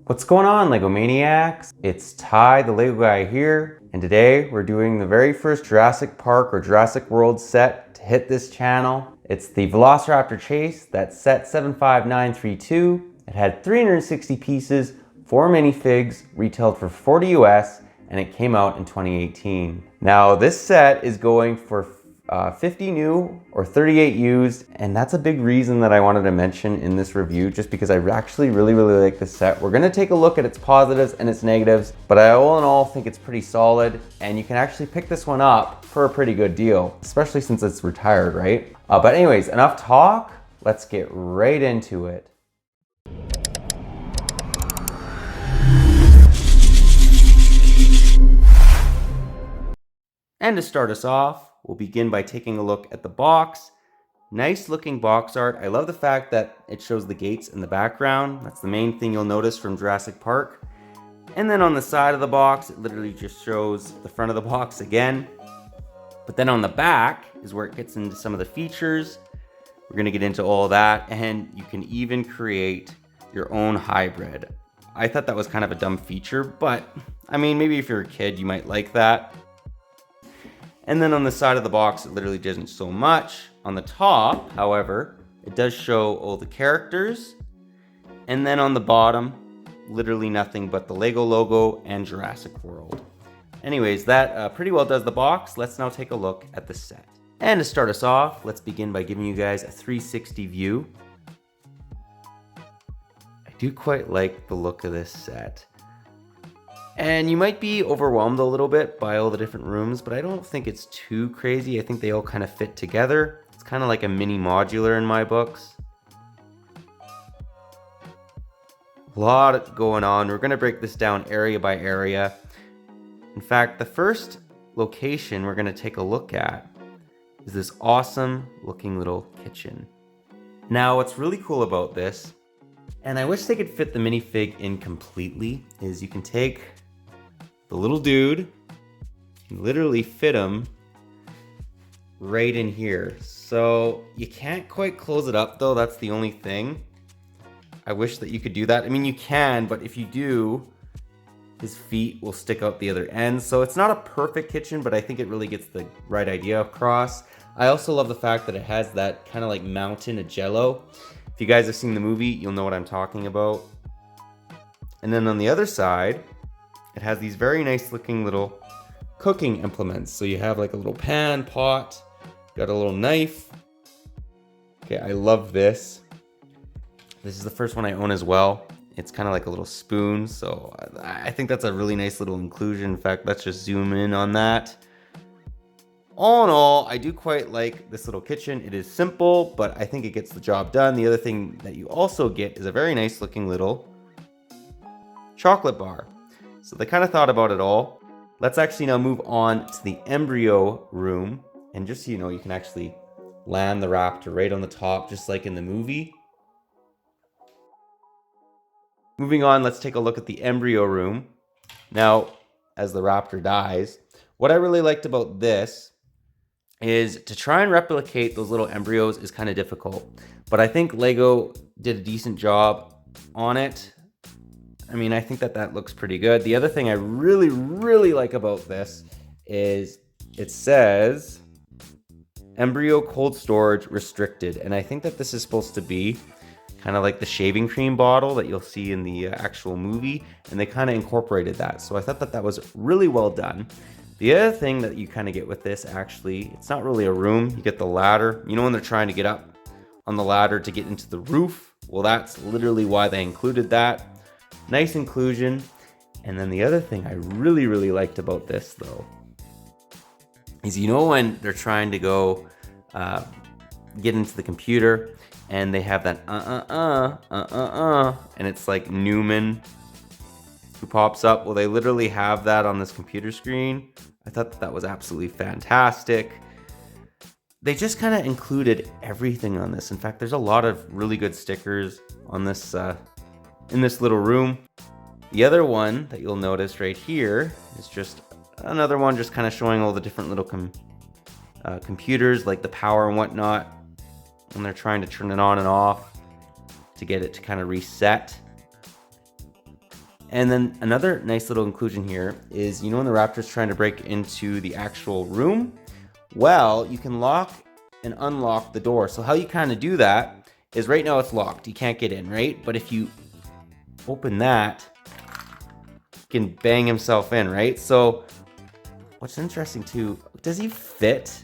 What's going on, LEGO Maniacs? It's Ty, the LEGO guy here, and today we're doing the very first Jurassic Park or Jurassic World set to hit this channel. It's the Velociraptor Chase. That's set 75932. It had 360 pieces, 4 minifigs, retailed for 40 US, and it came out in 2018. Now this set is going for 50 new or 38 used, and that's a big reason that I wanted to mention in this review, just because I actually really like this set. We're gonna take a look at its positives and its negatives, but I all in all think it's pretty solid, and you can actually pick this one up for a pretty good deal, especially since it's retired, right? But anyways, enough talk, let's get right into it. And to start us off, we'll begin by taking a look at the box. Nice looking box art. I love the fact that it shows the gates in the background. That's the main thing you'll notice from Jurassic Park. And then on the side of the box, it literally just shows the front of the box again. But then on the back is where it gets into some of the features. We're gonna get into all that, and you can even create your own hybrid. I thought that was kind of a dumb feature, but I mean, maybe if you're a kid, you might like that. And then on the side of the box, it literally doesn't show much. On the top, however, it does show all the characters. And then on the bottom, literally nothing but the LEGO logo and Jurassic World. Anyways, that pretty well does the box. Let's now take a look at the set. And to start us off, let's begin by giving you guys a 360 view. I do quite like the look of this set. And you might be overwhelmed a little bit by all the different rooms, but I don't think it's too crazy. I think they all kind of fit together. It's kind of like a mini modular in my books. A lot going on. We're going to break this down area by area. In fact, the first location we're going to take a look at is this awesome looking little kitchen. Now, what's really cool about this, and I wish they could fit the minifig in completely, is you can take the little dude, you literally fit him right in here. So you can't quite close it up though, that's the only thing. I wish that you could do that. I mean, you can, but if you do, his feet will stick out the other end. So it's not a perfect kitchen, but I think it really gets the right idea across. I also love the fact that it has that kind of like mountain of jello. If you guys have seen the movie, you'll know what I'm talking about. And then on the other side, it has these very nice looking little cooking implements. So you have like a little pan, pot, got a little knife. Okay, I love this. This is the first one I own as well. It's kind of like a little spoon. So I think that's a really nice little inclusion. In fact, let's just zoom in on that. All in all, I do quite like this little kitchen. It is simple, but I think it gets the job done. The other thing that you also get is a very nice looking little chocolate bar. So they kind of thought about it all. Let's actually now move on to the Embryo Room. And just so you know, you can actually land the raptor right on the top, just like in the movie. Moving on, let's take a look at the Embryo Room. Now, as the raptor dies, what I really liked about this is to try and replicate those little embryos is kind of difficult. But I think LEGO did a decent job on it. I mean, I think that looks pretty good. The other thing I really like about this is it says embryo cold storage restricted. And I think that this is supposed to be kind of like the shaving cream bottle that you'll see in the actual movie. And they kind of incorporated that. So I thought that was really well done. The other thing that you kind of get with this, actually, it's not really a room. You get the ladder. You know when they're trying to get up on the ladder to get into the roof? Well, that's literally why they included that. Nice inclusion. And then the other thing I really liked about this though is, you know, when they're trying to go get into the computer and they have that and it's like Newman who pops up. Well, they literally have that on this computer screen. I thought that was absolutely fantastic. They just kind of included everything on this. In fact, there's a lot of really good stickers on this in this little room. The other one that you'll notice right here is just another one just kind of showing all the different little computers, like the power and whatnot, when they're trying to turn it on and off to get it to kind of reset. And then another nice little inclusion here is, you know, when the raptor's trying to break into the actual room, well, you can lock and unlock the door. So how you kind of do that is, right now it's locked. You can't get in, right? But if you open that, he can bang himself in, right? So what's interesting too, does he fit?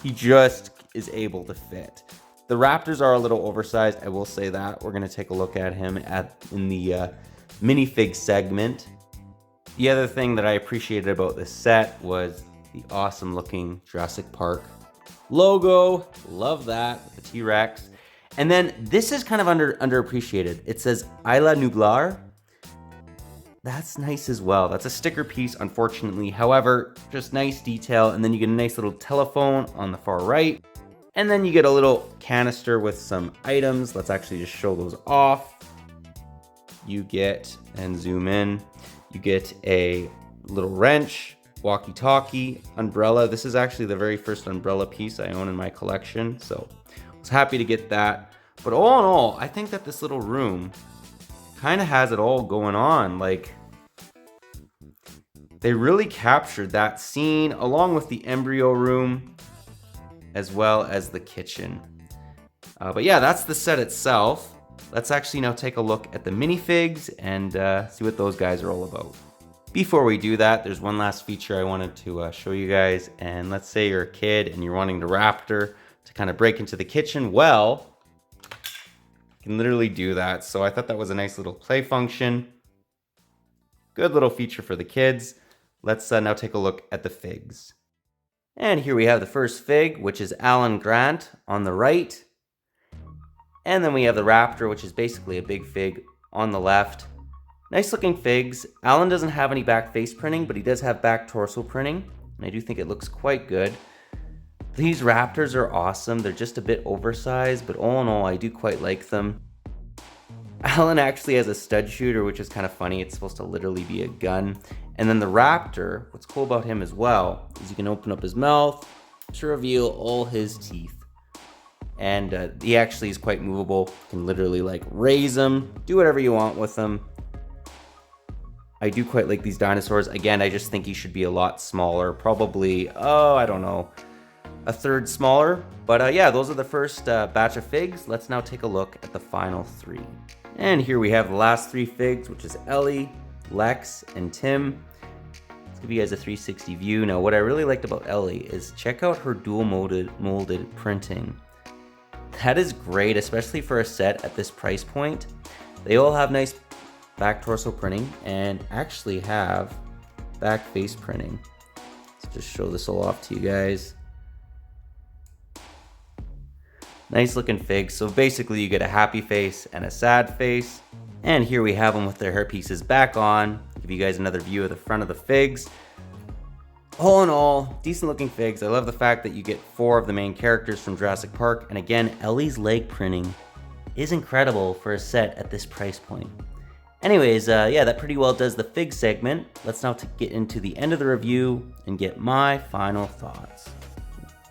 He just is able to fit. The raptors are a little oversized, I will say that. We're gonna take a look at him in the minifig segment. The other thing that I appreciated about this set was the awesome looking Jurassic Park logo. Love that, with the T-Rex. And then this is kind of underappreciated. It says Isla Nublar. That's nice as well. That's a sticker piece, unfortunately. However, just nice detail. And then you get a nice little telephone on the far right. And then you get a little canister with some items. Let's actually just show those off. You get, and zoom in, you get a little wrench, walkie-talkie, umbrella. This is actually the very first umbrella piece I own in my collection, so I was happy to get that. But all in all, I think that this little room kind of has it all going on. Like, they really captured that scene along with the embryo room as well as the kitchen. But yeah, that's the set itself. Let's actually now take a look at the minifigs and see what those guys are all about. Before we do that, there's one last feature I wanted to show you guys. And let's say you're a kid and you're wanting the raptor to kind of break into the kitchen. Well, you can literally do that. So I thought that was a nice little play function. Good little feature for the kids. Let's now take a look at the figs. And here we have the first fig, which is Alan Grant on the right. And then we have the raptor, which is basically a big fig on the left. Nice looking figs. Alan doesn't have any back face printing, but he does have back torso printing. And I do think it looks quite good. These raptors are awesome. They're just a bit oversized, but all in all, I do quite like them. Alan actually has a stud shooter, which is kind of funny. It's supposed to literally be a gun. And then the raptor, what's cool about him as well, is you can open up his mouth to reveal all his teeth. And he actually is quite movable. You can literally like raise him, do whatever you want with him. I do quite like these dinosaurs. Again, I just think he should be a lot smaller. Probably, I don't know, a third smaller. But yeah, those are the first batch of figs. Let's now take a look at the final three. And here we have the last three figs, which is Ellie, Lex, and Tim. Let's give you guys a 360 view. Now, what I really liked about Ellie is check out her dual molded printing. That is great, especially for a set at this price point. They all have nice back torso printing and actually have back face printing. Let's just show this all off to you guys. Nice looking figs. So basically you get a happy face and a sad face. And here we have them with their hair pieces back on. Give you guys another view of the front of the figs. All in all, decent looking figs. I love the fact that you get 4 of the main characters from Jurassic Park. And again, Ellie's leg printing is incredible for a set at this price point. Anyways, yeah, that pretty well does the fig segment. Let's now get into the end of the review and get my final thoughts.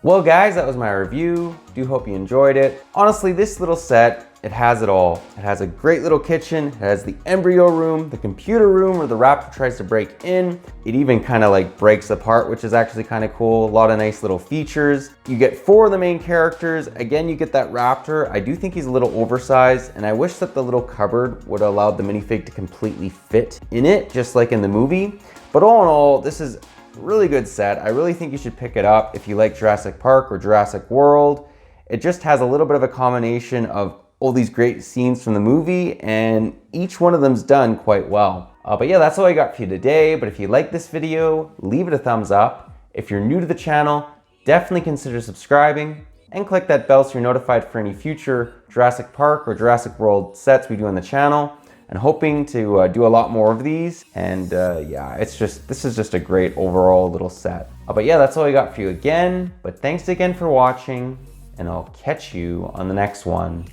Well guys, that was my review. Do hope you enjoyed it. Honestly, this little set, it has it all. It has a great little kitchen. It has the embryo room, the computer room where the raptor tries to break in. It even kind of like breaks apart, which is actually kind of cool. A lot of nice little features. You get 4 of the main characters. Again, you get that raptor. I do think he's a little oversized, and I wish that the little cupboard would have allowed the minifig to completely fit in it, just like in the movie. But all in all, this is really good set. I really think you should pick it up if you like Jurassic Park or Jurassic World. It just has a little bit of a combination of all these great scenes from the movie, and each one of them's done quite well. But yeah, that's all I got for you today. But if you like this video, leave it a thumbs up. If you're new to the channel, definitely consider subscribing and click that bell so you're notified for any future Jurassic Park or Jurassic World sets we do on the channel. And hoping to do a lot more of these. And yeah, this is just a great overall little set. But yeah, that's all I got for you again. But thanks again for watching, and I'll catch you on the next one.